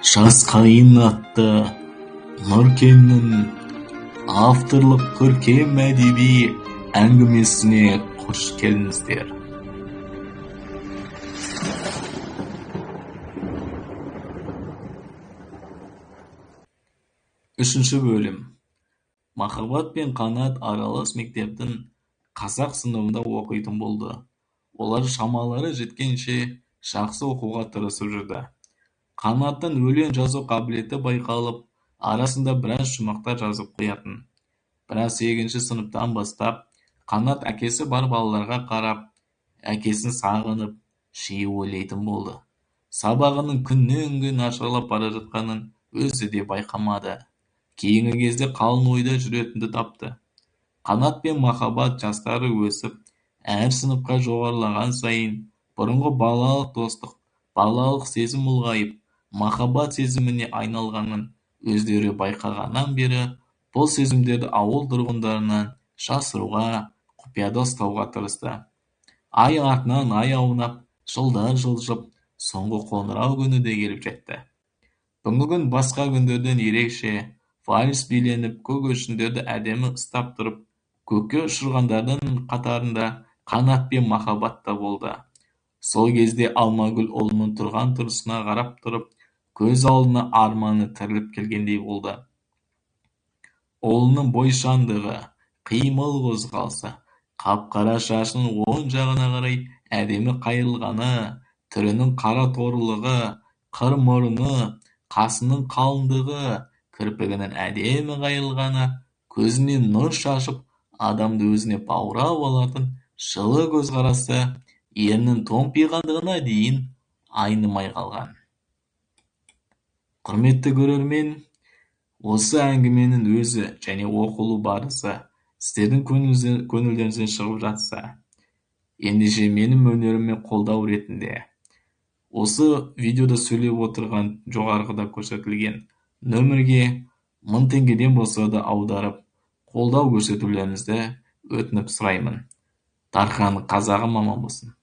Жас қайын атты Нұркеннің авторлық көркем әдеби әңгімесіне қош келдіңіздер. Үшінші бөлім. Махаббат пен Қанат аралас мектептің қазақ сыныбында оқитын болды. Олар шамалары жеткенше жақсы оқуға тырысып жүрді. Қанаттың өлең жазу қабілеті байқалып, арасында біраз жұмақтар жазып қоятын. Бірақ 8-ші сыныптан бастап Қанат әкесі бар балаларға қарап, әкесін сағынып, жиі ойлайтын болды. Сабағының күннен күн нашарлап бара жатқанын өзі де байқамады. Кейінгі кезде қалың ойда жүретінді тапты. Қанат пен махаббат жастары өсіп, әр сыныпқа жоғарылаған сайын, бұрынғы балалық достық, балалық сезім ұлғайып, махаббат сезіміне айналғанын өздері байқағаннан бері, бұл сезімдерді ауыл тұрғындарынан жасыруға, құпияда ұстауға тырысты. Ай артынан ай аунап, жылдар жылжып, соңғы қоңырау күні де келіп жетті. Бүгінгі күн басқа күндерден ерекше, вальс биленіп, көгершіндерді әдемі ұстап тұрып, көкке ұшырғандардың қатарында Қанат пен махаббат та болды. Сол кезде Алмагүл ұлының тұрған тұрысына қарап тұрып, көз алдына арманы тіріліп келгендей болды. Ұлының бойшаңдығы, қимыл қозғалысы, қап-қара шашының оң жағына қарай әдемі қайырылғаны, түрінің қара торылығы, қыр мұрыны, қасының қалыңдығы, кірпігінің әдемі қайырылғаны, көзінен нұр шашып, адамды өзіне баурап алатын жылы көзқарасы, ернін томпиғандығына дейін айнымай қалған. Құрметті көрермен, осы әңгіменің өзі және оқылу барысы сіздердің көңілдеріңізден шығып жатса, ендеше менің өнеріме қолдау ретінде осы видеода сөйлеп отырған жоғарғыда көрсетілген нөмірге 1000 теңгеден болса да аударып, қолдау көрсетулеріңізді өтініп сұраймын. Дархан қазағым аман болсын.